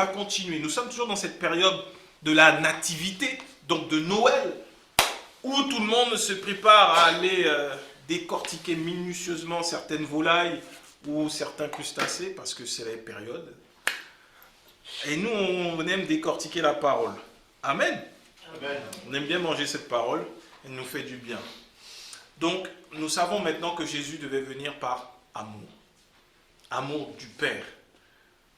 va continuer. Nous sommes toujours dans cette période de la nativité, donc de Noël, où tout le monde se prépare à aller décortiquer minutieusement certaines volailles ou certains crustacés, parce que c'est la période. Et nous, on aime décortiquer la parole. Amen. Amen. On aime bien manger cette parole, elle nous fait du bien. Donc, nous savons maintenant que Jésus devait venir par amour. Amour du Père.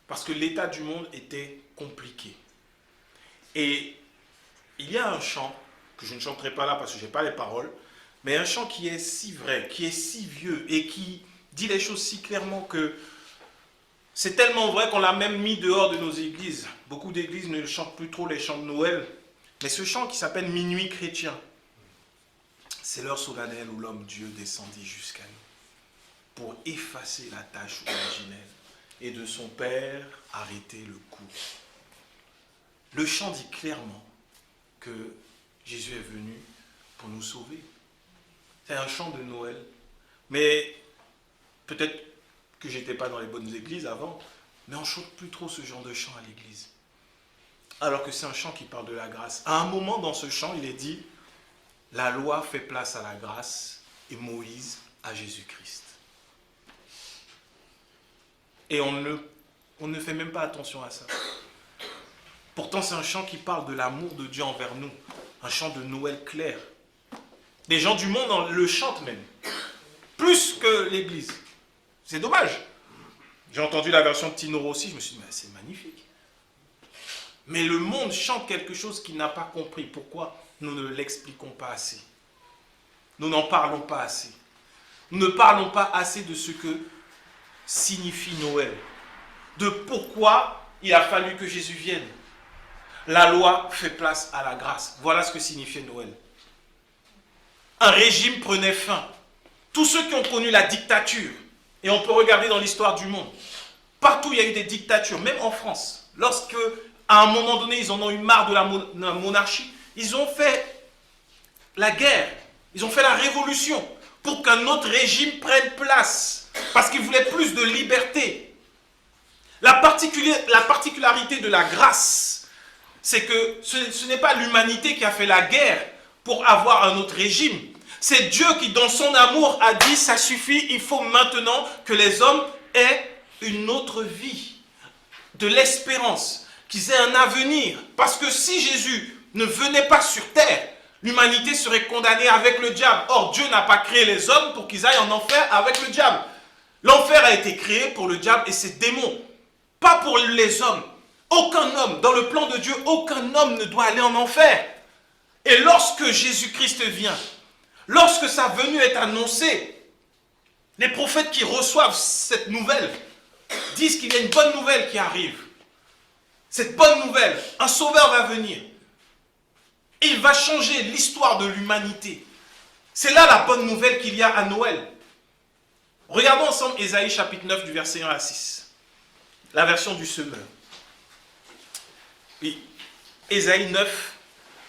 Parce que l'état du monde était compliqué. Et il y a un chant, que je ne chanterai pas là parce que je n'ai pas les paroles, mais un chant qui est si vrai, qui est si vieux et qui dit les choses si clairement que c'est tellement vrai qu'on l'a même mis dehors de nos églises. Beaucoup d'églises ne chantent plus trop les chants de Noël. Mais ce chant qui s'appelle Minuit chrétien, c'est l'heure solennelle où l'homme Dieu descendit jusqu'à nous pour effacer la tâche originelle et de son Père arrêter le coup. Le chant dit clairement que Jésus est venu pour nous sauver. C'est un chant de Noël. Mais peut-être que je n'étais pas dans les bonnes églises avant, mais on ne chante plus trop ce genre de chant à l'église. Alors que c'est un chant qui parle de la grâce. À un moment dans ce chant, il est dit « La loi fait place à la grâce et Moïse à Jésus-Christ ». Et on ne fait même pas attention à ça. Pourtant, c'est un chant qui parle de l'amour de Dieu envers nous. Un chant de Noël clair. Les gens du monde le chantent même. Plus que l'église. C'est dommage. J'ai entendu la version de Tino Rossi, je me suis dit, mais c'est magnifique. Mais le monde chante quelque chose qu'il n'a pas compris. Pourquoi nous ne l'expliquons pas assez? Nous n'en parlons pas assez. Nous ne parlons pas assez de ce que signifie Noël. De pourquoi il a fallu que Jésus vienne. La loi fait place à la grâce. Voilà ce que signifiait Noël. Un régime prenait fin. Tous ceux qui ont connu la dictature, et on peut regarder dans l'histoire du monde, partout il y a eu des dictatures, même en France. Lorsque, à un moment donné, ils en ont eu marre de la monarchie, ils ont fait la guerre, ils ont fait la révolution pour qu'un autre régime prenne place, parce qu'ils voulaient plus de liberté. La particularité de la grâce, c'est que ce n'est pas l'humanité qui a fait la guerre pour avoir un autre régime. C'est Dieu qui, dans son amour, a dit, ça suffit, il faut maintenant que les hommes aient une autre vie, de l'espérance, qu'ils aient un avenir. Parce que si Jésus ne venait pas sur terre, l'humanité serait condamnée avec le diable. Or, Dieu n'a pas créé les hommes pour qu'ils aillent en enfer avec le diable. L'enfer a été créé pour le diable et ses démons, pas pour les hommes. Aucun homme, dans le plan de Dieu, aucun homme ne doit aller en enfer. Et lorsque Jésus-Christ vient, lorsque sa venue est annoncée, les prophètes qui reçoivent cette nouvelle disent qu'il y a une bonne nouvelle qui arrive. Cette bonne nouvelle, un sauveur va venir. Et il va changer l'histoire de l'humanité. C'est là la bonne nouvelle qu'il y a à Noël. Regardons ensemble Ésaïe chapitre 9 du verset 1 à 6. La version du semeur. Oui, Ésaïe 9,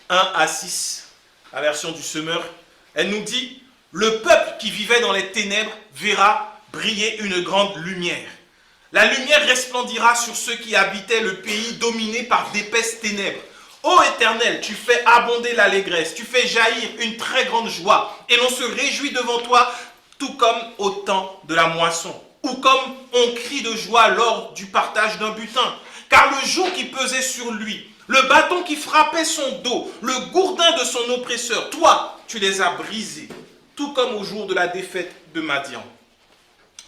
1 à 6, la version du semeur. Elle nous dit, le peuple qui vivait dans les ténèbres verra briller une grande lumière. La lumière resplendira sur ceux qui habitaient le pays dominé par d'épaisses ténèbres. Ô Éternel, tu fais abonder l'allégresse, tu fais jaillir une très grande joie, et l'on se réjouit devant toi, tout comme au temps de la moisson, ou comme on crie de joie lors du partage d'un butin. Car le joug qui pesait sur lui, le bâton qui frappait son dos, le gourdin de son oppresseur, toi, tu les as brisés, tout comme au jour de la défaite de Madian.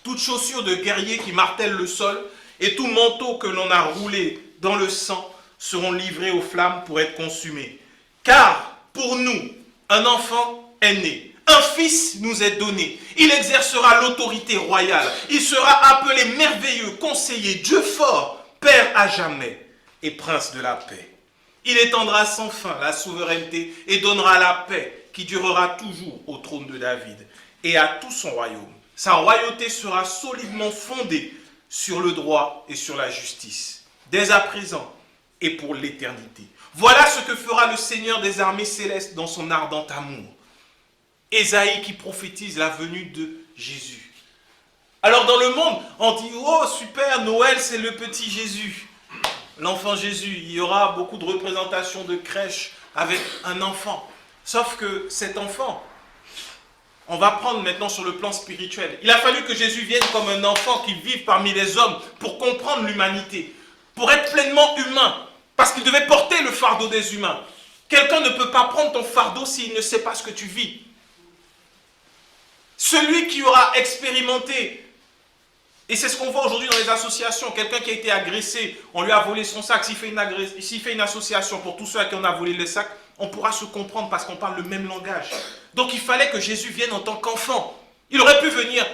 Toute chaussure de guerrier qui martèle le sol et tout manteau que l'on a roulé dans le sang seront livrés aux flammes pour être consumés. Car pour nous, un enfant est né, un fils nous est donné. Il exercera l'autorité royale. Il sera appelé merveilleux, conseiller, Dieu fort, Père à jamais et Prince de la paix. Il étendra sans fin la souveraineté et donnera la paix qui durera toujours au trône de David et à tout son royaume. Sa royauté sera solidement fondée sur le droit et sur la justice, dès à présent et pour l'éternité. Voilà ce que fera le Seigneur des armées célestes dans son ardent amour. Ésaïe qui prophétise la venue de Jésus. Alors dans le monde, on dit « Oh super, Noël c'est le petit Jésus ». l'enfant Jésus. Il y aura beaucoup de représentations de crèches avec un enfant. Sauf que cet enfant, on va prendre maintenant sur le plan spirituel. Il a fallu que Jésus vienne comme un enfant qui vive parmi les hommes pour comprendre l'humanité, pour être pleinement humain, parce qu'il devait porter le fardeau des humains. Quelqu'un ne peut pas prendre ton fardeau s'il ne sait pas ce que tu vis. Celui qui aura expérimenté, et c'est ce qu'on voit aujourd'hui dans les associations, quelqu'un qui a été agressé, on lui a volé son sac, s'il fait une association pour tous ceux à qui on a volé le sac, on pourra se comprendre parce qu'on parle le même langage. Donc il fallait que Jésus vienne en tant qu'enfant. Il aurait pu venir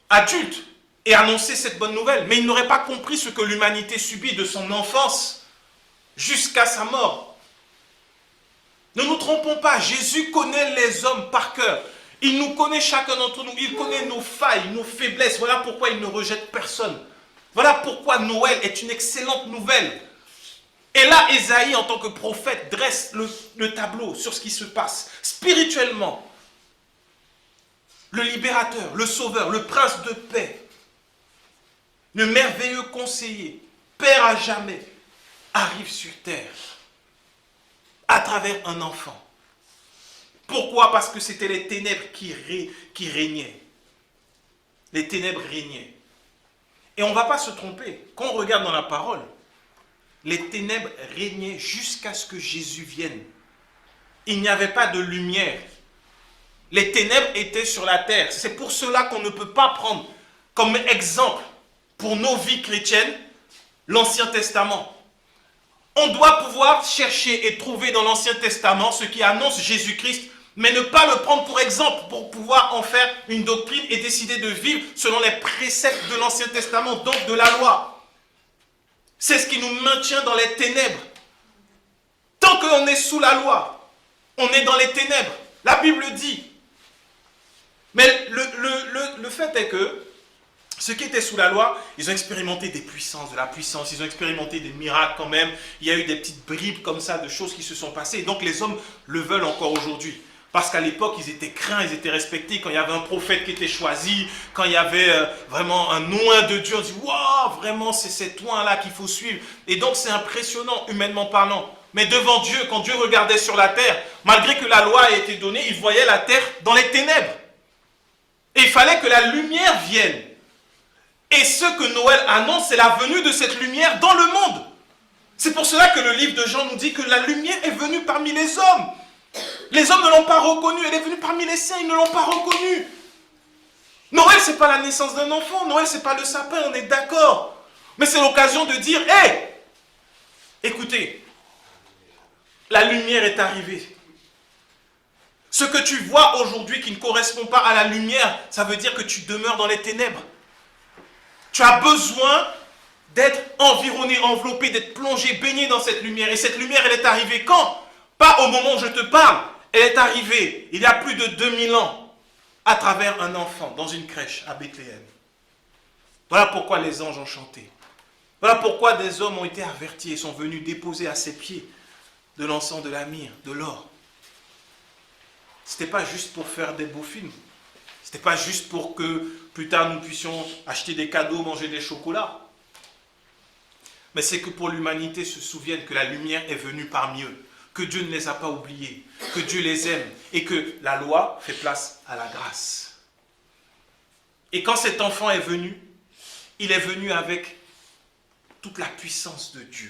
adulte et annoncer cette bonne nouvelle, mais il n'aurait pas compris ce que l'humanité subit de son enfance jusqu'à sa mort. Ne nous trompons pas, Jésus connaît les hommes par cœur. Il nous connaît chacun d'entre nous, il connaît nos failles, nos faiblesses. Voilà pourquoi il ne rejette personne. Voilà pourquoi Noël est une excellente nouvelle. Et là, Ésaïe, en tant que prophète, dresse le tableau sur ce qui se passe spirituellement. Le libérateur, le sauveur, le prince de paix, le merveilleux conseiller, Père à jamais, arrive sur terre à travers un enfant. Pourquoi? Parce que c'était les ténèbres qui régnaient. Les ténèbres régnaient. Et on ne va pas se tromper. Quand on regarde dans la parole, les ténèbres régnaient jusqu'à ce que Jésus vienne. Il n'y avait pas de lumière. Les ténèbres étaient sur la terre. C'est pour cela qu'on ne peut pas prendre comme exemple pour nos vies chrétiennes l'Ancien Testament. On doit pouvoir chercher et trouver dans l'Ancien Testament ce qui annonce Jésus-Christ, mais ne pas le prendre pour exemple pour pouvoir en faire une doctrine et décider de vivre selon les préceptes de l'Ancien Testament, donc de la loi. C'est ce qui nous maintient dans les ténèbres. Tant qu'on est sous la loi, on est dans les ténèbres. La Bible dit. Mais le fait est que ceux qui étaient sous la loi, ils ont expérimenté des puissances, de la puissance, ils ont expérimenté des miracles quand même. Il y a eu des petites bribes comme ça de choses qui se sont passées. Et donc les hommes le veulent encore aujourd'hui. Parce qu'à l'époque, ils étaient craints, ils étaient respectés. Quand il y avait un prophète qui était choisi, quand il y avait vraiment un oint de Dieu, on dit « Waouh, vraiment, c'est cet oint-là qu'il faut suivre. » Et donc, c'est impressionnant, humainement parlant. Mais devant Dieu, quand Dieu regardait sur la terre, malgré que la loi ait été donnée, il voyait la terre dans les ténèbres. Et il fallait que la lumière vienne. Et ce que Noël annonce, c'est la venue de cette lumière dans le monde. C'est pour cela que le livre de Jean nous dit que la lumière est venue parmi les hommes. Les hommes ne l'ont pas reconnue, elle est venue parmi les siens, ils ne l'ont pas reconnue. Noël, ce n'est pas la naissance d'un enfant, Noël, ce n'est pas le sapin, on est d'accord. Mais c'est l'occasion de dire, hé, écoutez, la lumière est arrivée. Ce que tu vois aujourd'hui qui ne correspond pas à la lumière, ça veut dire que tu demeures dans les ténèbres. Tu as besoin d'être environné, enveloppé, d'être plongé, baigné dans cette lumière. Et cette lumière, elle est arrivée quand? Pas au moment où je te parle. Elle est arrivée il y a plus de 2000 ans à travers un enfant dans une crèche à Bethléem. Voilà pourquoi les anges ont chanté. Voilà pourquoi des hommes ont été avertis et sont venus déposer à ses pieds de l'encens, de la myrrhe, de l'or. Ce n'était pas juste pour faire des beaux films. Ce n'était pas juste pour que plus tard nous puissions acheter des cadeaux, manger des chocolats. Mais c'est que pour l'humanité se souvienne que la lumière est venue parmi eux. Que Dieu ne les a pas oubliés, que Dieu les aime et que la loi fait place à la grâce. Et quand cet enfant est venu, il est venu avec toute la puissance de Dieu.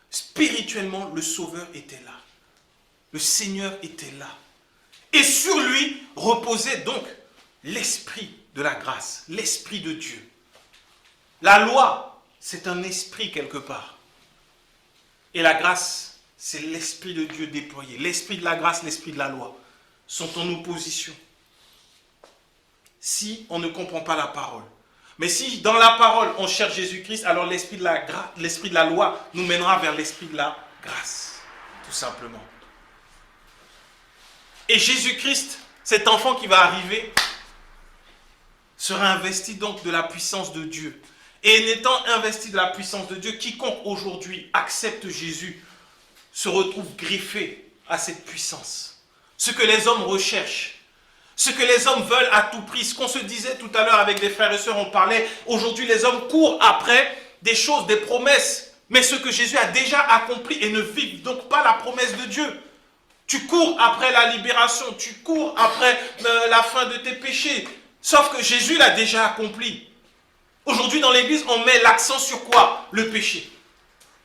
Spirituellement, le Sauveur était là. Le Seigneur était là. Et sur lui reposait donc l'esprit de la grâce, l'esprit de Dieu. La loi, c'est un esprit quelque part. Et la grâce, c'est l'Esprit de Dieu déployé. L'Esprit de la grâce, l'Esprit de la loi sont en opposition. Si on ne comprend pas la parole. Mais si dans la parole, on cherche Jésus-Christ, alors l'Esprit de la loi nous mènera vers l'Esprit de la grâce. Tout simplement. Et Jésus-Christ, cet enfant qui va arriver, sera investi donc de la puissance de Dieu. Et n'étant investi de la puissance de Dieu, quiconque aujourd'hui accepte Jésus, se retrouve greffé à cette puissance. Ce que les hommes recherchent, ce que les hommes veulent à tout prix, ce qu'on se disait tout à l'heure avec des frères et sœurs, on parlait, aujourd'hui les hommes courent après des choses, des promesses, mais ce que Jésus a déjà accompli et ne vivent donc pas la promesse de Dieu. Tu cours après la libération, tu cours après la fin de tes péchés, sauf que Jésus l'a déjà accompli. Aujourd'hui dans l'église, on met l'accent sur quoi? Le péché.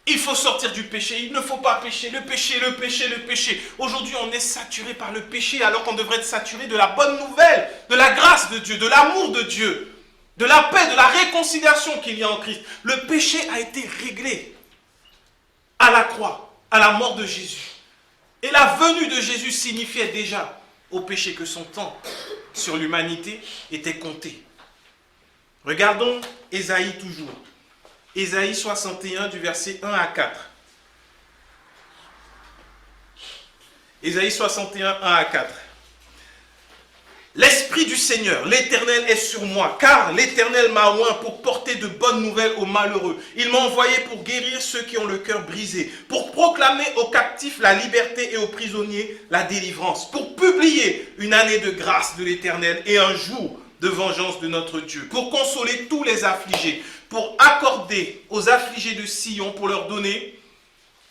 Il faut sortir du péché, il ne faut pas pécher, le péché, le péché, le péché. Aujourd'hui, on est saturé par le péché alors qu'on devrait être saturé de la bonne nouvelle, de la grâce de Dieu, de l'amour de Dieu, de la paix, de la réconciliation qu'il y a en Christ. Le péché a été réglé à la croix, à la mort de Jésus. Et la venue de Jésus signifiait déjà au péché que son temps sur l'humanité était compté. Regardons Ésaïe toujours. Ésaïe 61 du verset 1 à 4. Ésaïe 61, 1 à 4. L'Esprit du Seigneur, l'Éternel est sur moi, car l'Éternel m'a oint pour porter de bonnes nouvelles aux malheureux. Il m'a envoyé pour guérir ceux qui ont le cœur brisé, pour proclamer aux captifs la liberté et aux prisonniers la délivrance, pour publier une année de grâce de l'Éternel et un jour de vengeance de notre Dieu, pour consoler tous les affligés, pour accorder aux affligés de Sion, pour leur donner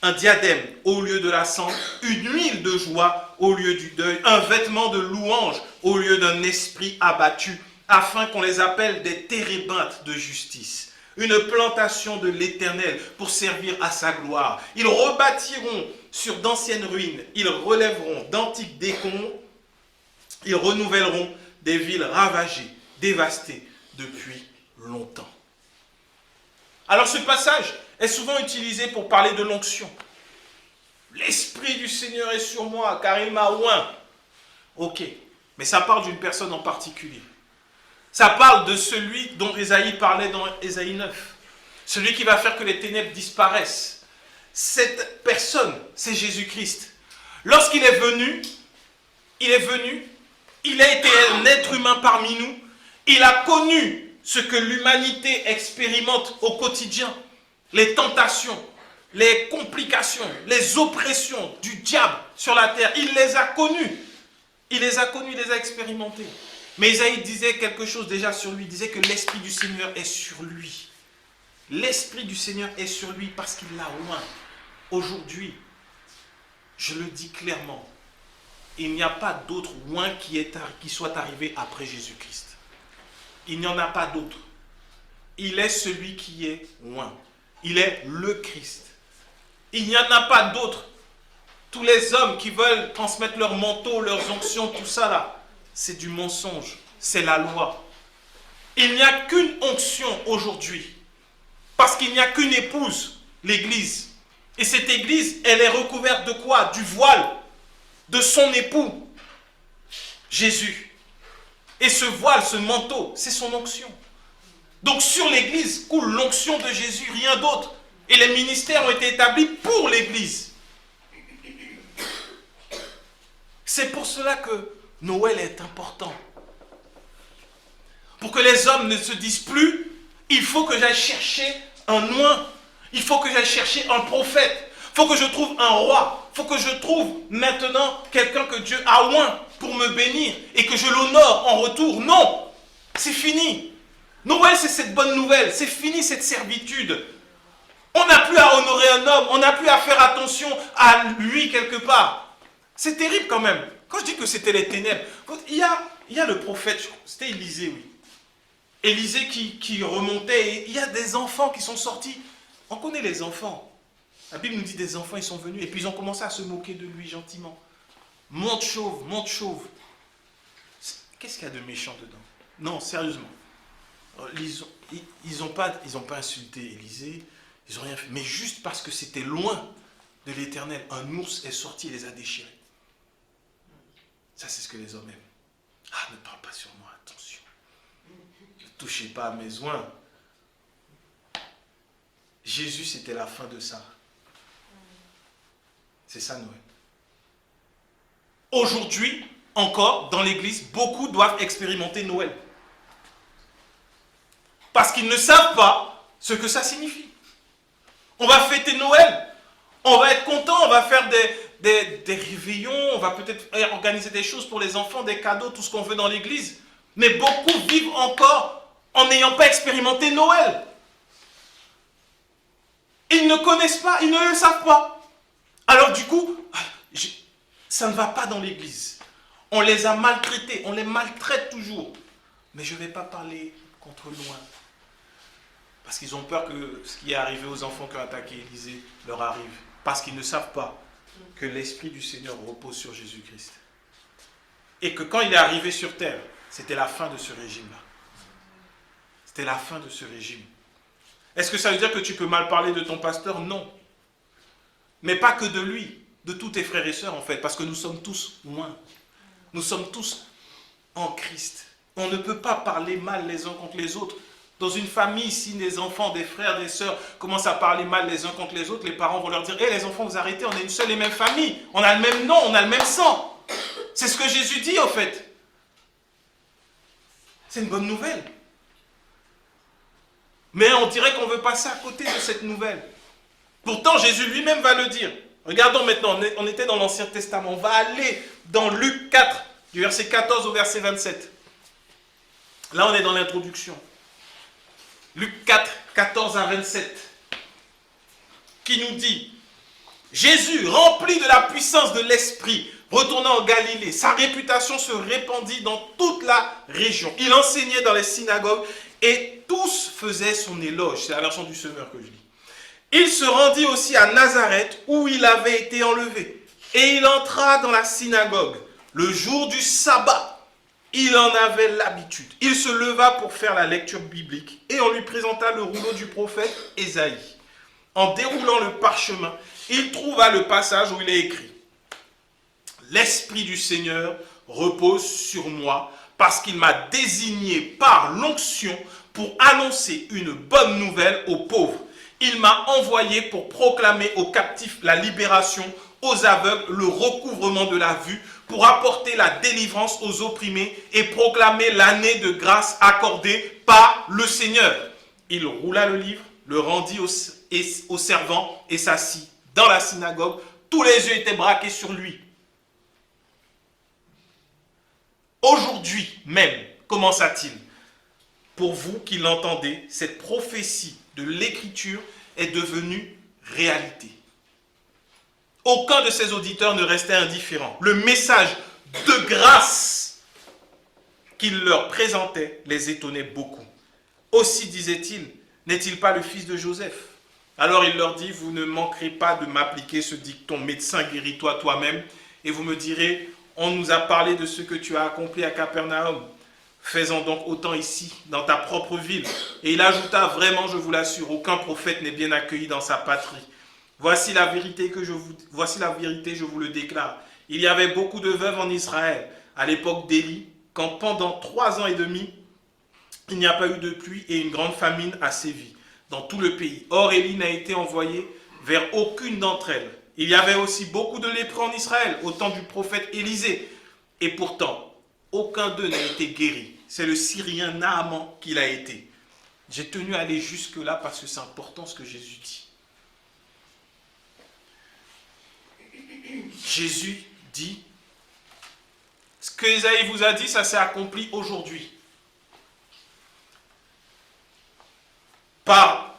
un diadème au lieu de la cendre, une huile de joie au lieu du deuil, un vêtement de louange au lieu d'un esprit abattu, afin qu'on les appelle des térébintes de justice, une plantation de l'Éternel pour servir à sa gloire. Ils rebâtiront sur d'anciennes ruines, ils relèveront d'antiques décombres, ils renouvelleront des villes ravagées, dévastées depuis longtemps. Alors ce passage est souvent utilisé pour parler de l'onction. L'Esprit du Seigneur est sur moi, car il m'a oint. Ok, mais ça parle d'une personne en particulier. Ça parle de celui dont Ésaïe parlait dans Ésaïe 9. Celui qui va faire que les ténèbres disparaissent. Cette personne, c'est Jésus-Christ. Lorsqu'il est venu, il a été un être humain parmi nous. Il a connu ce que l'humanité expérimente au quotidien. Les tentations, les complications, les oppressions du diable sur la terre. Il les a connues. Il les a expérimentées. Mais Isaïe disait quelque chose déjà sur lui. Il disait que l'Esprit du Seigneur est sur lui. L'Esprit du Seigneur est sur lui parce qu'il l'a oint. Aujourd'hui, je le dis clairement, il n'y a pas d'autre oint qui soit arrivé après Jésus-Christ. Il n'y en a pas d'autre. Il est celui qui est oint. Il est le Christ. Il n'y en a pas d'autre. Tous les hommes qui veulent transmettre leur manteau, leurs onctions, tout ça là, c'est du mensonge. C'est la loi. Il n'y a qu'une onction aujourd'hui. Parce qu'il n'y a qu'une épouse, l'Église. Et cette Église, elle est recouverte de quoi? Du voile de son époux, Jésus. Et ce voile, ce manteau, c'est son onction. Donc sur l'Église coule l'onction de Jésus, rien d'autre. Et les ministères ont été établis pour l'Église. C'est pour cela que Noël est important. Pour que les hommes ne se disent plus, il faut que j'aille chercher un oint, il faut que j'aille chercher un prophète, il faut que je trouve un roi, il faut que je trouve maintenant quelqu'un que Dieu a oint pour me bénir et que je l'honore en retour. Non, c'est fini. Noël, c'est cette bonne nouvelle, c'est fini cette servitude. On n'a plus à honorer un homme, on n'a plus à faire attention à lui quelque part. C'est terrible quand même. Quand je dis que c'était les ténèbres, il y a le prophète, c'était Élisée, oui. Élisée qui remontait, et il y a des enfants qui sont sortis. On connaît les enfants. La Bible nous dit des enfants, ils sont venus, et puis ils ont commencé à se moquer de lui gentiment. Monte chauve, monte chauve. Qu'est-ce qu'il y a de méchant dedans? Non, sérieusement. Ils n'ont pas insulté Élisée, ils n'ont rien fait. Mais juste parce que c'était loin de l'Éternel, un ours est sorti et les a déchirés. Ça, c'est ce que les hommes aiment. Ah, ne parle pas sur moi, attention. Ne touchez pas à mes oins. Jésus, c'était la fin de ça. C'est ça, Noël. Aujourd'hui, encore, dans l'église, beaucoup doivent expérimenter Noël. Parce qu'ils ne savent pas ce que ça signifie. On va fêter Noël. On va être content, on va faire des réveillons, on va peut-être organiser des choses pour les enfants, des cadeaux, tout ce qu'on veut dans l'église. Mais beaucoup vivent encore en n'ayant pas expérimenté Noël. Ils ne connaissent pas, ils ne le savent pas. Alors du coup, ça ne va pas dans l'église. On les a maltraités, on les maltraite toujours. Mais je ne vais pas parler contre loin. Parce qu'ils ont peur que ce qui est arrivé aux enfants qui ont attaqué Élysée leur arrive. Parce qu'ils ne savent pas que l'Esprit du Seigneur repose sur Jésus-Christ. Et que quand il est arrivé sur terre, c'était la fin de ce régime-là. C'était la fin de ce régime. Est-ce que ça veut dire que tu peux mal parler de ton pasteur? Non. Mais pas que de lui, de tous tes frères et sœurs en fait, parce que nous sommes tous loin. Nous sommes tous en Christ. On ne peut pas parler mal les uns contre les autres. Dans une famille, si des enfants, des frères, des sœurs commencent à parler mal les uns contre les autres, les parents vont leur dire « Hé les enfants, vous arrêtez, on est une seule et même famille. On a le même nom, on a le même sang. » C'est ce que Jésus dit en fait. C'est une bonne nouvelle. Mais on dirait qu'on veut passer à côté de cette nouvelle. Pourtant, Jésus lui-même va le dire. Regardons maintenant, on était dans l'Ancien Testament. On va aller dans Luc 4, du verset 14 au verset 27. Là, on est dans l'introduction. Luc 4, 14 à 27. Qui nous dit, Jésus, rempli de la puissance de l'Esprit, retournant en Galilée, sa réputation se répandit dans toute la région. Il enseignait dans les synagogues et tous faisaient son éloge. C'est la version du Semeur que je lis. Il se rendit aussi à Nazareth où il avait été enlevé. Et il entra dans la synagogue le jour du sabbat. Il en avait l'habitude. Il se leva pour faire la lecture biblique et on lui présenta le rouleau du prophète Ésaïe. En déroulant le parchemin, il trouva le passage où il est écrit « L'Esprit du Seigneur repose sur moi parce qu'il m'a désigné par l'onction pour annoncer une bonne nouvelle aux pauvres. Il m'a envoyé pour proclamer aux captifs la libération, aux aveugles le recouvrement de la vue, pour apporter la délivrance aux opprimés et proclamer l'année de grâce accordée par le Seigneur. » Il roula le livre, le rendit au servant et s'assit dans la synagogue. Tous les yeux étaient braqués sur lui. Aujourd'hui même, commença-t-il, pour vous qui l'entendez, cette prophétie de l'Écriture est devenue réalité. Aucun de ses auditeurs ne restait indifférent. Le message de grâce qu'il leur présentait les étonnait beaucoup. Aussi, disait-il, n'est-il pas le fils de Joseph? Alors il leur dit, vous ne manquerez pas de m'appliquer ce dicton, médecin, guéris-toi toi-même, et vous me direz, on nous a parlé de ce que tu as accompli à Capernaum. Fais-en donc autant ici, dans ta propre ville. Et il ajouta, vraiment, je vous l'assure, aucun prophète n'est bien accueilli dans sa patrie. Voici la vérité, je vous le déclare. Il y avait beaucoup de veuves en Israël, à l'époque d'Élie, quand pendant 3 ans et demi, il n'y a pas eu de pluie et une grande famine a sévi dans tout le pays. Or, Élie n'a été envoyé vers aucune d'entre elles. Il y avait aussi beaucoup de lépreux en Israël, au temps du prophète Élisée. Et pourtant, aucun d'eux n'a été guéri. C'est le Syrien Naaman qui l'a été. J'ai tenu à aller jusque-là parce que c'est important ce que Jésus dit. Jésus dit, ce que Isaïe vous a dit, ça s'est accompli aujourd'hui. Par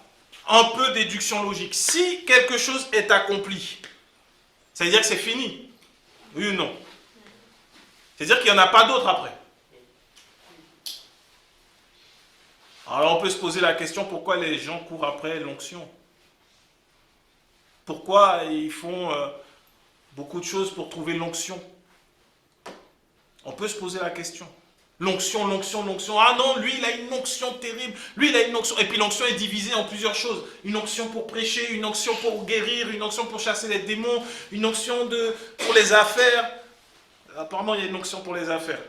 un peu de déduction logique. Si quelque chose est accompli, ça veut dire que c'est fini. Oui ou non? C'est-à-dire qu'il n'y en a pas d'autre après. Alors on peut se poser la question, pourquoi les gens courent après l'onction? Pourquoi ils font beaucoup de choses pour trouver l'onction? On peut se poser la question. L'onction, l'onction, l'onction. Ah non, lui, il a une onction terrible. Lui, il a une onction. Et puis l'onction est divisée en plusieurs choses. Une onction pour prêcher, une onction pour guérir, une onction pour chasser les démons, une onction pour les affaires. Apparemment, il y a une onction pour les affaires.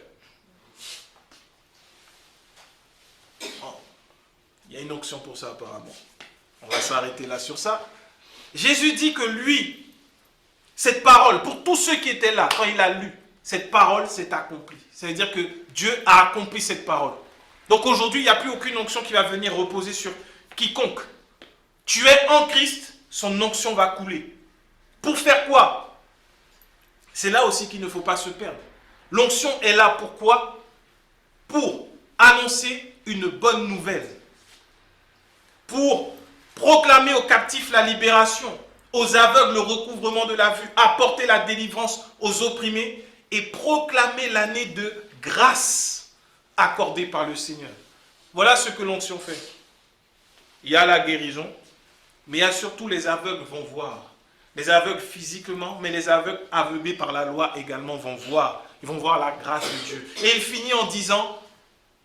Oh. Il y a une onction pour ça, apparemment. On va s'arrêter là sur ça. Jésus dit que lui, cette parole, pour tous ceux qui étaient là, quand il a lu, cette parole s'est accomplie. Ça veut dire que Dieu a accompli cette parole. Donc aujourd'hui, il n'y a plus aucune onction qui va venir reposer sur quiconque. Tu es en Christ, son onction va couler. Pour faire quoi? C'est là aussi qu'il ne faut pas se perdre. L'onction est là pourquoi? Pour annoncer une bonne nouvelle. Pour proclamer aux captifs la libération, aux aveugles le recouvrement de la vue, apporter la délivrance aux opprimés et proclamer l'année de grâce accordée par le Seigneur. Voilà ce que l'onction fait. Il y a la guérison, mais il y a surtout les aveugles vont voir. Les aveugles physiquement, mais les aveugles aveuglés par la loi également vont voir. Ils vont voir la grâce de Dieu. Et il finit en disant,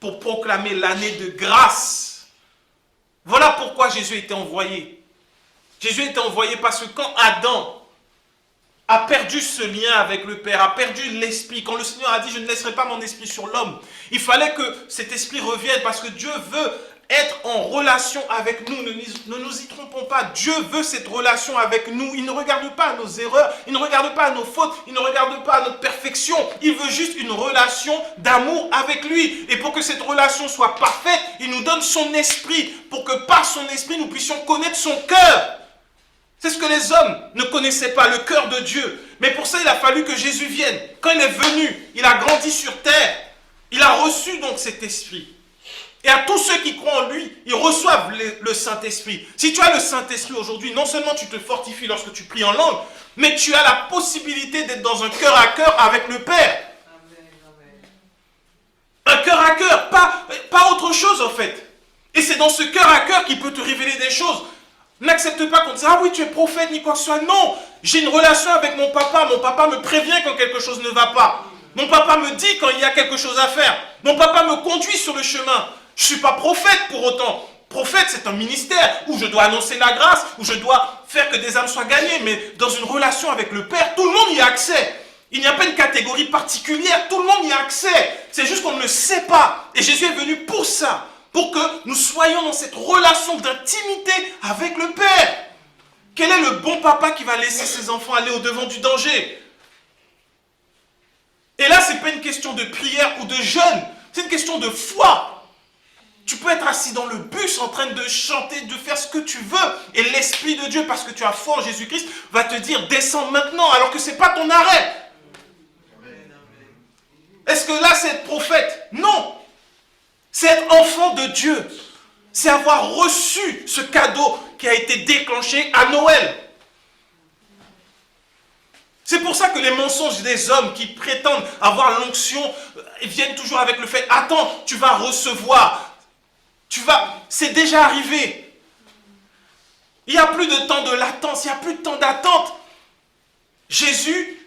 pour proclamer l'année de grâce. Voilà pourquoi Jésus était envoyé. Jésus était envoyé parce que quand Adam a perdu ce lien avec le Père, a perdu l'esprit, quand le Seigneur a dit, je ne laisserai pas mon esprit sur l'homme, il fallait que cet esprit revienne parce que Dieu veut être en relation avec nous. Ne nous y trompons pas. Dieu veut cette relation avec nous. Il ne regarde pas à nos erreurs, il ne regarde pas à nos fautes, il ne regarde pas à notre perfection. Il veut juste une relation d'amour avec lui. Et pour que cette relation soit parfaite, il nous donne son esprit, pour que par son esprit, nous puissions connaître son cœur. C'est ce que les hommes ne connaissaient pas, le cœur de Dieu. Mais pour ça, il a fallu que Jésus vienne. Quand il est venu, il a grandi sur terre. Il a reçu donc cet esprit. Et à tous ceux qui croient en lui, ils reçoivent le Saint-Esprit. Si tu as le Saint-Esprit aujourd'hui, non seulement tu te fortifies lorsque tu pries en langue, mais tu as la possibilité d'être dans un cœur à cœur avec le Père. Un cœur à cœur, pas autre chose en fait. Et c'est dans ce cœur à cœur qu'il peut te révéler des choses. N'accepte pas qu'on dise, ah oui, tu es prophète, ni quoi que ce soit. Non, j'ai une relation avec mon papa. Mon papa me prévient quand quelque chose ne va pas. Mon papa me dit quand il y a quelque chose à faire. Mon papa me conduit sur le chemin. Je ne suis pas prophète pour autant. Prophète, c'est un ministère où je dois annoncer la grâce, où je dois faire que des âmes soient gagnées. Mais dans une relation avec le Père, tout le monde y a accès. Il n'y a pas une catégorie particulière, tout le monde y a accès. C'est juste qu'on ne le sait pas. Et Jésus est venu pour ça, pour que nous soyons dans cette relation d'intimité avec le Père. Quel est le bon papa qui va laisser ses enfants aller au-devant du danger? Et là, ce n'est pas une question de prière ou de jeûne, c'est une question de foi. Tu peux être assis dans le bus en train de chanter, de faire ce que tu veux. Et l'Esprit de Dieu, parce que tu as foi en Jésus-Christ, va te dire, descends maintenant, alors que ce n'est pas ton arrêt. Est-ce que là, c'est être prophète? Non. C'est être enfant de Dieu. C'est avoir reçu ce cadeau qui a été déclenché à Noël. C'est pour ça que les mensonges des hommes qui prétendent avoir l'onction viennent toujours avec le fait, attends, tu vas recevoir. C'est déjà arrivé. Il n'y a plus de temps de latence, il n'y a plus de temps d'attente. Jésus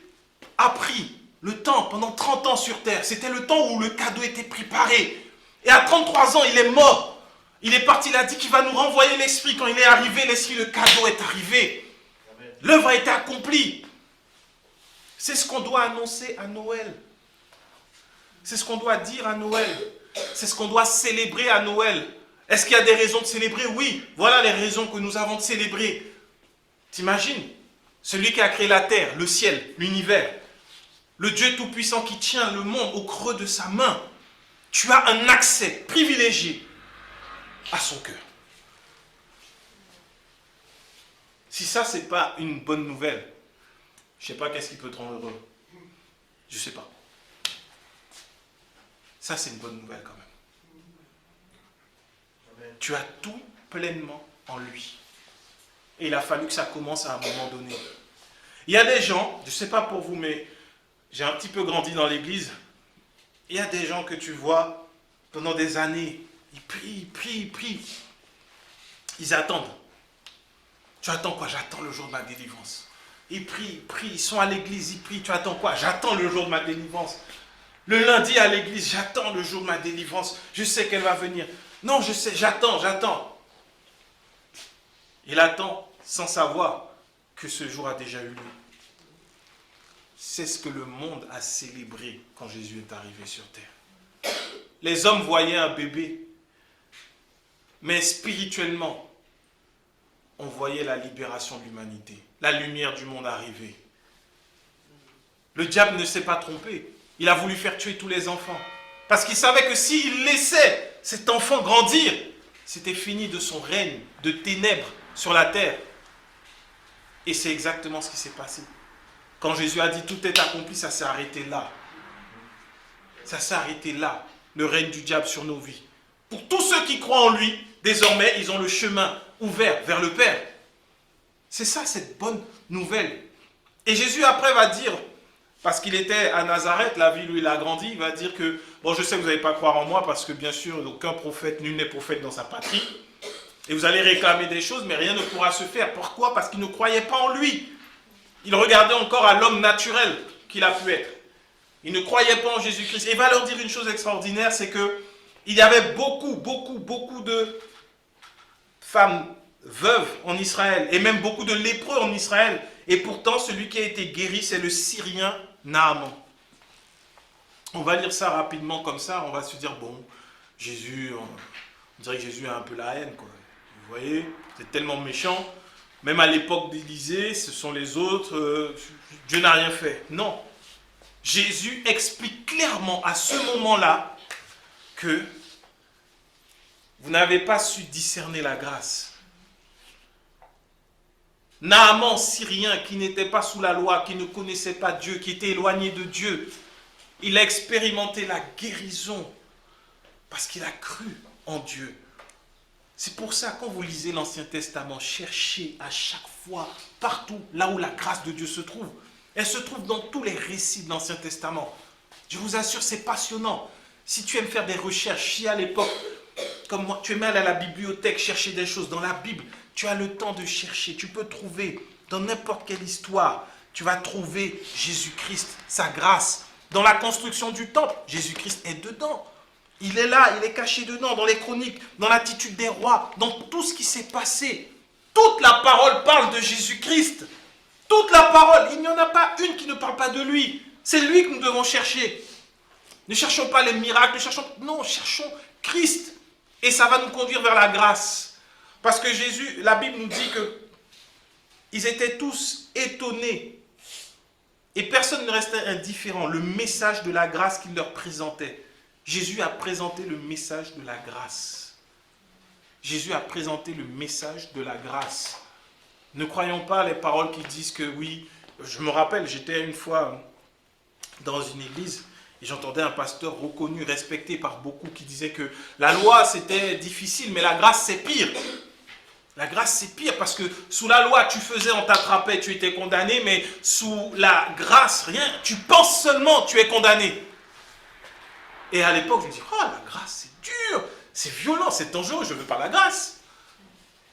a pris le temps pendant 30 ans sur terre. C'était le temps où le cadeau était préparé. Et à 33 ans, il est mort. Il est parti, il a dit qu'il va nous renvoyer l'Esprit. Quand il est arrivé, l'Esprit, le cadeau est arrivé. L'œuvre a été accomplie. C'est ce qu'on doit annoncer à Noël. C'est ce qu'on doit dire à Noël. C'est ce qu'on doit célébrer à Noël. Est-ce qu'il y a des raisons de célébrer? Oui, voilà les raisons que nous avons de célébrer. T'imagines? Celui qui a créé la terre, le ciel, l'univers. Le Dieu Tout-Puissant qui tient le monde au creux de sa main. Tu as un accès privilégié à son cœur. Si ça, ce n'est pas une bonne nouvelle, je ne sais pas qu'est-ce qui peut te rendre heureux. Je ne sais pas. Ça, c'est une bonne nouvelle quand même. Tu as tout pleinement en lui. Et il a fallu que ça commence à un moment donné. Il y a des gens, je ne sais pas pour vous, mais j'ai un petit peu grandi dans l'église. Il y a des gens que tu vois pendant des années, ils prient. Ils attendent. Tu attends quoi? J'attends le jour de ma délivrance. Ils prient, ils sont à l'église, ils prient. Tu attends quoi? J'attends le jour de ma délivrance. Le lundi à l'église, j'attends le jour de ma délivrance. Je sais qu'elle va venir. Non, je sais, j'attends. Il attend sans savoir que ce jour a déjà eu lieu. C'est ce que le monde a célébré quand Jésus est arrivé sur terre. Les hommes voyaient un bébé, mais spirituellement, on voyait la libération de l'humanité, la lumière du monde arriver. Le diable ne s'est pas trompé. Il a voulu faire tuer tous les enfants. Parce qu'il savait que s'il laissait cet enfant grandir, c'était fini de son règne de ténèbres sur la terre. Et c'est exactement ce qui s'est passé. Quand Jésus a dit tout est accompli, ça s'est arrêté là. Ça s'est arrêté là, le règne du diable sur nos vies. Pour tous ceux qui croient en lui, désormais, ils ont le chemin ouvert vers le Père. C'est ça, cette bonne nouvelle. Et Jésus après va dire, parce qu'il était à Nazareth, la ville où il a grandi, il va dire que, bon, je sais que vous n'allez pas croire en moi, parce que bien sûr, aucun prophète, nul n'est prophète dans sa patrie. Et vous allez réclamer des choses, mais rien ne pourra se faire. Pourquoi? Parce qu'il ne croyait pas en lui. Il regardait encore à l'homme naturel qu'il a pu être. Il ne croyait pas en Jésus-Christ. Et il va leur dire une chose extraordinaire, c'est que il y avait beaucoup de femmes veuves en Israël, et même beaucoup de lépreux en Israël. Et pourtant, celui qui a été guéri, c'est le Syrien Naaman. On va lire ça rapidement comme ça, on va se dire, bon, Jésus, on dirait que Jésus a un peu la haine, quoi. Vous voyez, c'est tellement méchant. Même à l'époque d'Élisée, ce sont les autres, Dieu n'a rien fait. Non. Jésus explique clairement à ce moment-là que vous n'avez pas su discerner la grâce. Naaman, Syrien, qui n'était pas sous la loi, qui ne connaissait pas Dieu, qui était éloigné de Dieu, il a expérimenté la guérison parce qu'il a cru en Dieu. C'est pour ça, quand vous lisez l'Ancien Testament, cherchez à chaque fois, partout, là où la grâce de Dieu se trouve. Elle se trouve dans tous les récits de l'Ancien Testament. Je vous assure, c'est passionnant. Si tu aimes faire des recherches, si à l'époque, comme moi, tu aimais aller à la bibliothèque chercher des choses dans la Bible, tu as le temps de chercher, tu peux trouver dans n'importe quelle histoire, tu vas trouver Jésus-Christ, sa grâce. Dans la construction du temple, Jésus-Christ est dedans. Il est là, il est caché dedans, dans les chroniques, dans l'attitude des rois, dans tout ce qui s'est passé. Toute la parole parle de Jésus-Christ. Toute la parole, il n'y en a pas une qui ne parle pas de lui. C'est lui que nous devons chercher. Ne cherchons pas les miracles, non, cherchons Christ. Et ça va nous conduire vers la grâce. Parce que Jésus, la Bible nous dit que ils étaient tous étonnés. Et personne ne restait indifférent. Le message de la grâce qu'il leur présentait. Jésus a présenté le message de la grâce. Jésus a présenté le message de la grâce. Ne croyons pas les paroles qui disent que oui, je me rappelle, j'étais une fois dans une église et j'entendais un pasteur reconnu, respecté par beaucoup qui disait que la loi c'était difficile, mais la grâce c'est pire. La grâce c'est pire parce que sous la loi tu faisais, on t'attrapait, tu étais condamné, mais sous la grâce, rien, tu penses seulement, tu es condamné. Et à l'époque je me dis, oh la grâce c'est dur, c'est violent, c'est dangereux, je ne veux pas la grâce.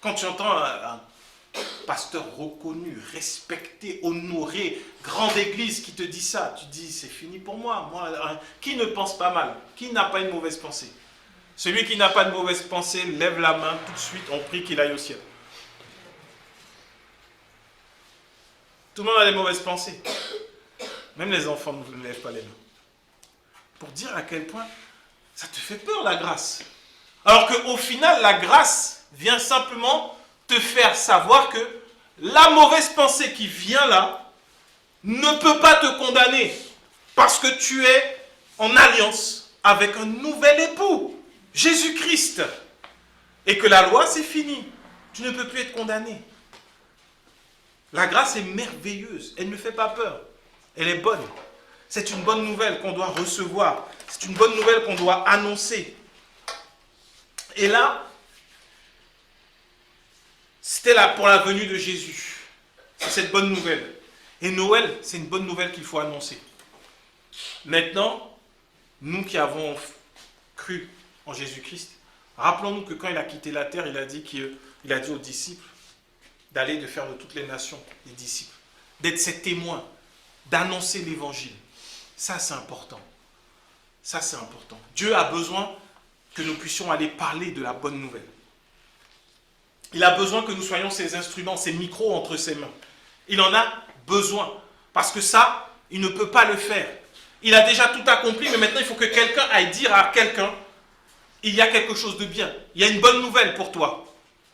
Quand tu entends un pasteur reconnu, respecté, honoré, grande église qui te dit ça, tu te dis c'est fini pour moi. Qui ne pense pas mal? Qui n'a pas une mauvaise pensée? Celui qui n'a pas de mauvaise pensée, lève la main tout de suite, on prie qu'il aille au ciel. Tout le monde a des mauvaises pensées. Même les enfants ne lèvent pas les mains. Pour dire à quel point ça te fait peur la grâce. Alors qu'au final, la grâce vient simplement te faire savoir que la mauvaise pensée qui vient là ne peut pas te condamner parce que tu es en alliance avec un nouvel époux, Jésus-Christ, et que la loi c'est fini, tu ne peux plus être condamné. La grâce est merveilleuse, elle ne fait pas peur, elle est bonne. C'est une bonne nouvelle qu'on doit recevoir, c'est une bonne nouvelle qu'on doit annoncer. Et là, c'était là pour la venue de Jésus. C'est cette bonne nouvelle. Et Noël, c'est une bonne nouvelle qu'il faut annoncer. Maintenant, nous qui avons cru en Jésus-Christ, rappelons-nous que quand il a quitté la terre, il a dit aux disciples d'aller de faire de toutes les nations des disciples, d'être ses témoins, d'annoncer l'évangile. Ça, c'est important. Ça, c'est important. Dieu a besoin que nous puissions aller parler de la bonne nouvelle. Il a besoin que nous soyons ses instruments, ses micros entre ses mains. Il en a besoin. Parce que ça, il ne peut pas le faire. Il a déjà tout accompli, mais maintenant il faut que quelqu'un aille dire à quelqu'un, il y a quelque chose de bien. Il y a une bonne nouvelle pour toi.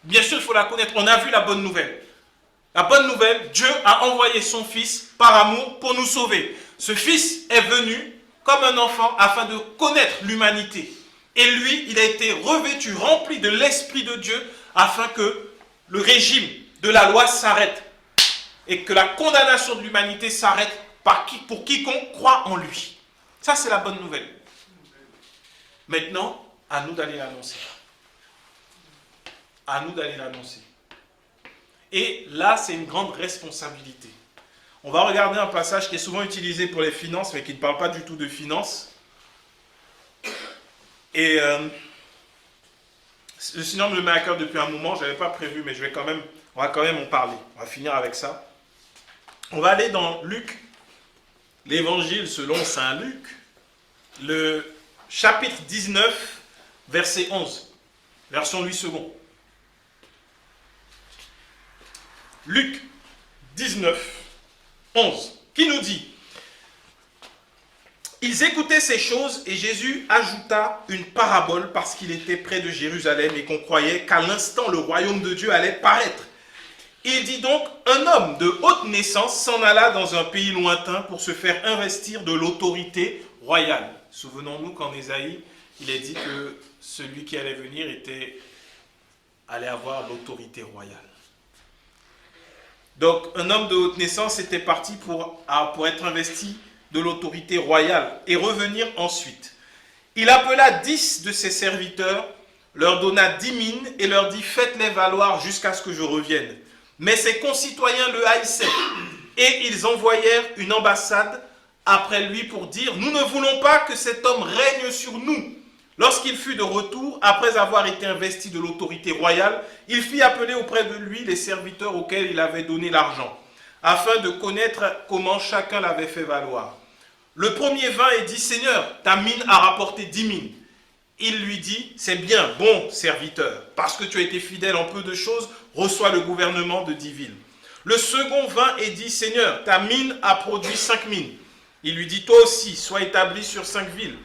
Bien sûr, il faut la connaître. On a vu la bonne nouvelle. La bonne nouvelle, Dieu a envoyé son Fils par amour pour nous sauver. Ce Fils est venu comme un enfant afin de connaître l'humanité. Et lui, il a été revêtu, rempli de l'Esprit de Dieu afin que le régime de la loi s'arrête et que la condamnation de l'humanité s'arrête pour quiconque croit en lui. Ça, c'est la bonne nouvelle. Maintenant, à nous d'aller l'annoncer. À nous d'aller l'annoncer. Et là, c'est une grande responsabilité. On va regarder un passage qui est souvent utilisé pour les finances, mais qui ne parle pas du tout de finances. Et le Seigneur me le met à cœur depuis un moment, je n'avais pas prévu, mais on va quand même en parler. On va finir avec ça. On va aller dans Luc, l'évangile selon saint Luc, le chapitre 19, verset 11, version 8 secondes. Luc 19, 11, qui nous dit: ils écoutaient ces choses et Jésus ajouta une parabole parce qu'il était près de Jérusalem et qu'on croyait qu'à l'instant le royaume de Dieu allait paraître. Il dit donc: un homme de haute naissance s'en alla dans un pays lointain pour se faire investir de l'autorité royale. Souvenons-nous qu'en Ésaïe, il est dit que celui qui allait venir allait avoir l'autorité royale. Donc un homme de haute naissance était parti pour être investi de l'autorité royale et revenir ensuite. Il appela 10 de ses serviteurs, leur donna 10 mines et leur dit: faites-les valoir jusqu'à ce que je revienne. Mais ses concitoyens le haïssaient et ils envoyèrent une ambassade après lui pour dire: nous ne voulons pas que cet homme règne sur nous. Lorsqu'il fut de retour, après avoir été investi de l'autorité royale, il fit appeler auprès de lui les serviteurs auxquels il avait donné l'argent, afin de connaître comment chacun l'avait fait valoir. Le premier vint et dit: Seigneur, ta mine a rapporté 10 mines. Il lui dit: c'est bien, bon serviteur, parce que tu as été fidèle en peu de choses, reçois le gouvernement de 10 villes. Le second vint et dit: Seigneur, ta mine a produit 5 mines. Il lui dit: toi aussi, sois établi sur 5 villes.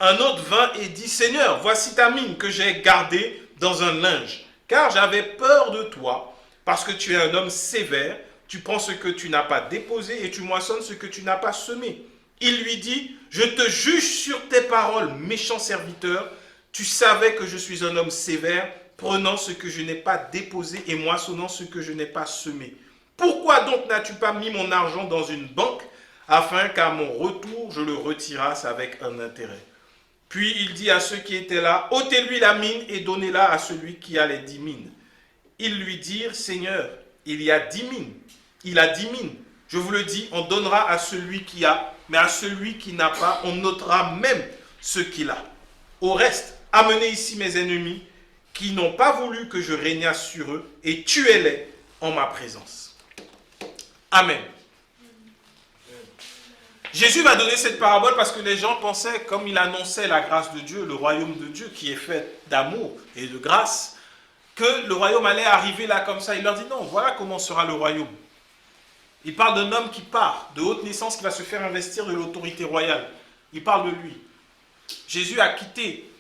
Un autre vint et dit: Seigneur, voici ta mine que j'ai gardée dans un linge, car j'avais peur de toi, parce que tu es un homme sévère, tu prends ce que tu n'as pas déposé et tu moissonnes ce que tu n'as pas semé. Il lui dit: je te juge sur tes paroles, méchant serviteur, tu savais que je suis un homme sévère, prenant ce que je n'ai pas déposé et moissonnant ce que je n'ai pas semé. Pourquoi donc n'as-tu pas mis mon argent dans une banque, afin qu'à mon retour je le retirasse avec un intérêt? Puis il dit à ceux qui étaient là: ôtez-lui la mine et donnez-la à celui qui a les 10 mines. Ils lui dirent: Seigneur, il y a 10 mines. Il a 10 mines. Je vous le dis, on donnera à celui qui a, mais à celui qui n'a pas, on notera même ce qu'il a. Au reste, amenez ici mes ennemis qui n'ont pas voulu que je régnasse sur eux et tuez-les en ma présence. Amen. Jésus va donner cette parabole parce que les gens pensaient, comme il annonçait la grâce de Dieu, le royaume de Dieu qui est fait d'amour et de grâce, que le royaume allait arriver là comme ça. Il leur dit: non, voilà comment sera le royaume. Il parle d'un homme qui part, de haute naissance, qui va se faire investir de l'autorité royale. Il parle de lui. Jésus a quitté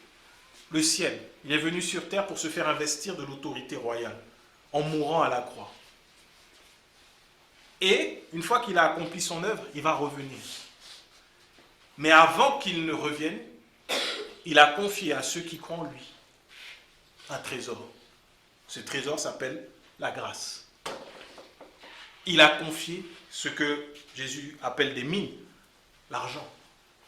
le ciel. Il est venu sur terre pour se faire investir de l'autorité royale, en mourant à la croix. Et une fois qu'il a accompli son œuvre, il va revenir. Mais avant qu'il ne revienne, il a confié à ceux qui croient en lui un trésor. Ce trésor s'appelle la grâce. Il a confié ce que Jésus appelle des mines, l'argent.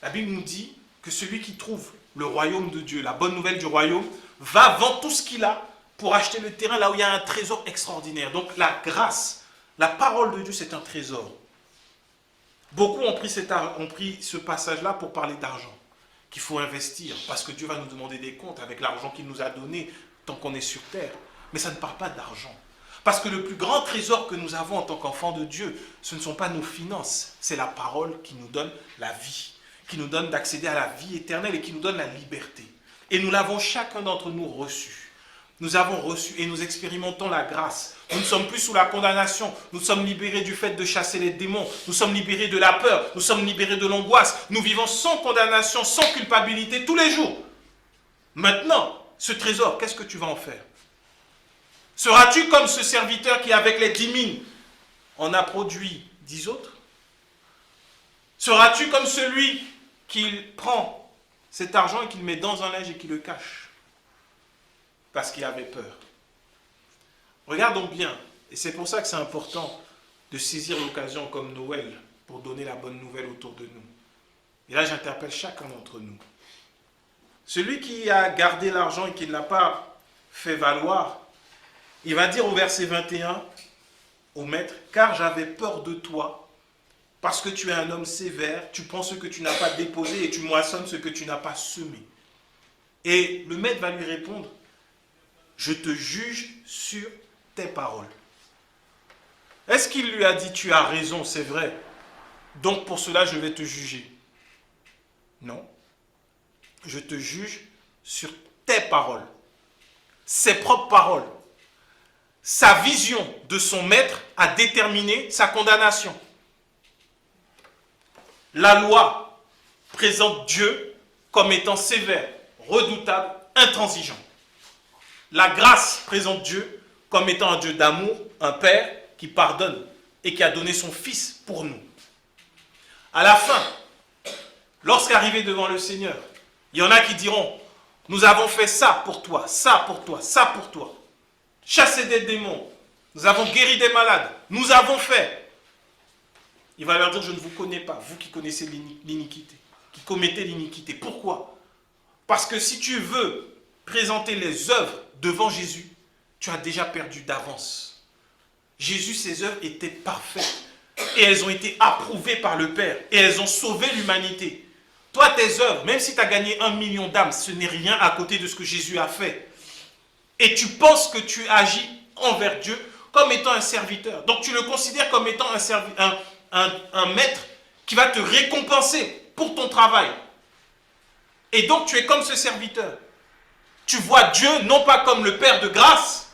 La Bible nous dit que celui qui trouve le royaume de Dieu, la bonne nouvelle du royaume, va vendre tout ce qu'il a pour acheter le terrain là où il y a un trésor extraordinaire. Donc la grâce, la parole de Dieu, c'est un trésor. Beaucoup ont pris ce passage-là pour parler d'argent, qu'il faut investir, parce que Dieu va nous demander des comptes avec l'argent qu'il nous a donné tant qu'on est sur terre. Mais ça ne parle pas d'argent. Parce que le plus grand trésor que nous avons en tant qu'enfants de Dieu, ce ne sont pas nos finances, c'est la parole qui nous donne la vie, qui nous donne d'accéder à la vie éternelle et qui nous donne la liberté. Et nous l'avons chacun d'entre nous reçu. Nous avons reçu et nous expérimentons la grâce. Nous ne sommes plus sous la condamnation. Nous sommes libérés du fait de chasser les démons. Nous sommes libérés de la peur. Nous sommes libérés de l'angoisse. Nous vivons sans condamnation, sans culpabilité tous les jours. Maintenant, ce trésor, qu'est-ce que tu vas en faire? Seras-tu comme ce serviteur qui, avec les 10 mines, en a produit 10 autres? Seras-tu comme celui qui prend cet argent et qui le met dans un linge et qui le cache? Parce qu'il avait peur. Regardons bien, et c'est pour ça que c'est important de saisir l'occasion comme Noël pour donner la bonne nouvelle autour de nous. Et là, j'interpelle chacun d'entre nous. Celui qui a gardé l'argent et qui ne l'a pas fait valoir, Il va dire au verset 21 au maître, car j'avais peur de toi, parce que tu es un homme sévère, tu prends ce que tu n'as pas déposé et tu moissonnes ce que tu n'as pas semé. Et le maître va lui répondre, je te juge sur tes paroles. Est-ce qu'il lui a dit, tu as raison, c'est vrai, donc pour cela je vais te juger? Non. Je te juge sur tes paroles, ses propres paroles. Sa vision de son maître a déterminé sa condamnation. La loi présente Dieu comme étant sévère, redoutable, intransigeant. La grâce présente Dieu comme étant un Dieu d'amour, un Père qui pardonne et qui a donné son Fils pour nous. À la fin, lorsqu'arrivé devant le Seigneur, il y en a qui diront, nous avons fait ça pour toi, ça pour toi, ça pour toi. Chassé des démons, nous avons guéri des malades, nous avons fait. Il va leur dire, je ne vous connais pas, vous qui connaissez l'iniquité, qui commettez l'iniquité. Pourquoi? Parce que si tu veux présenter les œuvres devant Jésus, tu as déjà perdu d'avance. Jésus, ses œuvres étaient parfaites et elles ont été approuvées par le Père et elles ont sauvé l'humanité. Toi, tes œuvres, même si tu as gagné 1 million d'âmes, ce n'est rien à côté de ce que Jésus a fait. Et tu penses que tu agis envers Dieu comme étant un serviteur. Donc tu le considères comme étant un maître qui va te récompenser pour ton travail. Et donc tu es comme ce serviteur. Tu vois Dieu non pas comme le Père de grâce,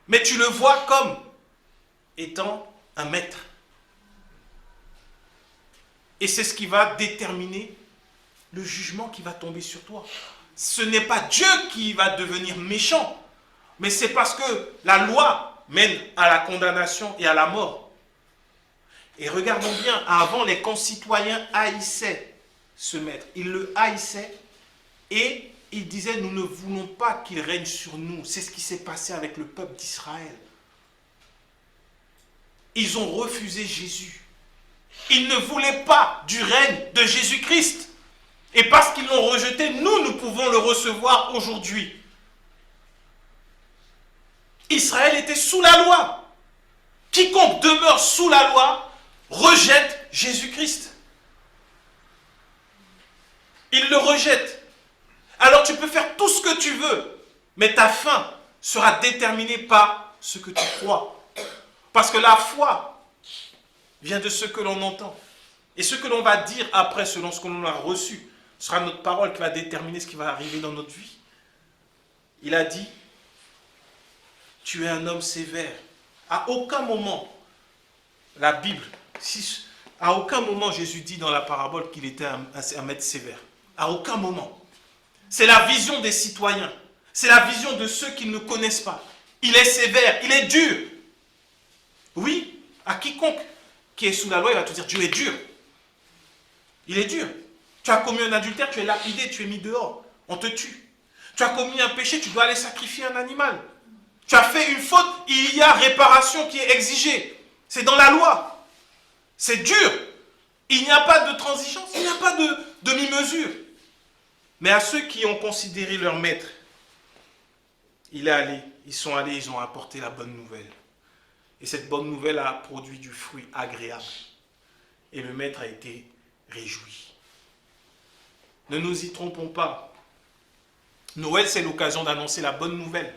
mais tu le vois comme étant un maître. Et c'est ce qui va déterminer le jugement qui va tomber sur toi. Ce n'est pas Dieu qui va devenir méchant, mais c'est parce que la loi mène à la condamnation et à la mort. Et regardons bien, avant, les concitoyens haïssaient ce maître. Ils le haïssaient et ils disaient, nous ne voulons pas qu'il règne sur nous. C'est ce qui s'est passé avec le peuple d'Israël. Ils ont refusé Jésus. Ils ne voulaient pas du règne de Jésus-Christ. Et parce qu'ils l'ont rejeté, nous pouvons le recevoir aujourd'hui. Israël était sous la loi. Quiconque demeure sous la loi rejette Jésus-Christ. Il le rejette. Alors tu peux faire tout ce que tu veux, mais ta fin sera déterminée par ce que tu crois. Parce que la foi vient de ce que l'on entend. Et ce que l'on va dire après, selon ce que l'on a reçu, sera notre parole qui va déterminer ce qui va arriver dans notre vie. Il a dit, tu es un homme sévère. À aucun moment, la Bible, à aucun moment Jésus dit dans la parabole qu'il était un maître sévère. À aucun moment. C'est la vision des citoyens. C'est la vision de ceux qui ne connaissent pas. Il est sévère, il est dur. Oui, à quiconque qui est sous la loi, il va te dire, Dieu est dur. Il est dur. Tu as commis un adultère, tu es lapidé, tu es mis dehors. On te tue. Tu as commis un péché, tu dois aller sacrifier un animal. Tu as fait une faute, il y a réparation qui est exigée. C'est dans la loi. C'est dur. Il n'y a pas de transigence, il n'y a pas de demi-mesure. Mais à ceux qui ont considéré leur maître, ils sont allés, ils ont apporté la bonne nouvelle. Et cette bonne nouvelle a produit du fruit agréable. Et le maître a été réjoui. Ne nous y trompons pas. Noël, c'est l'occasion d'annoncer la bonne nouvelle.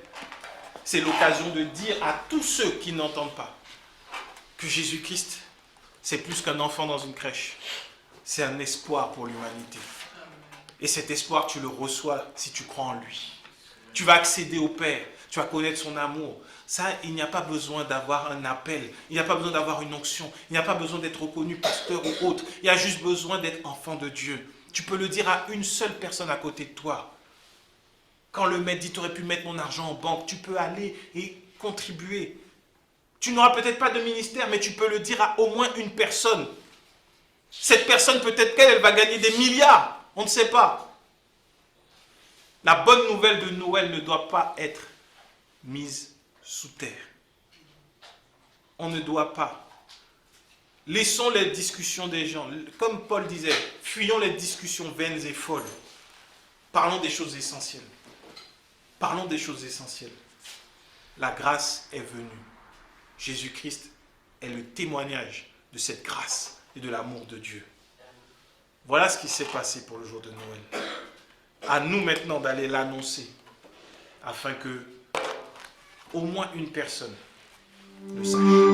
C'est l'occasion de dire à tous ceux qui n'entendent pas que Jésus-Christ, c'est plus qu'un enfant dans une crèche. C'est un espoir pour l'humanité. Et cet espoir, tu le reçois si tu crois en lui. Tu vas accéder au Père, tu vas connaître son amour. Ça, il n'y a pas besoin d'avoir un appel, il n'y a pas besoin d'avoir une onction, il n'y a pas besoin d'être reconnu pasteur ou autre. Il y a juste besoin d'être enfant de Dieu. Tu peux le dire à une seule personne à côté de toi. Quand le maître dit, tu aurais pu mettre mon argent en banque, tu peux aller et contribuer. Tu n'auras peut-être pas de ministère, mais tu peux le dire à au moins une personne. Cette personne, peut-être qu'elle va gagner des milliards. On ne sait pas. La bonne nouvelle de Noël ne doit pas être mise sous terre. On ne doit pas. Laissons les discussions des gens. Comme Paul disait, fuyons les discussions vaines et folles. Parlons des choses essentielles. Parlons des choses essentielles. la grâce est venue. Jésus-Christ est le témoignage de cette grâce et de l'amour de Dieu. Voilà ce qui s'est passé pour le jour de Noël. À nous maintenant d'aller l'annoncer, afin que au moins une personne le sache.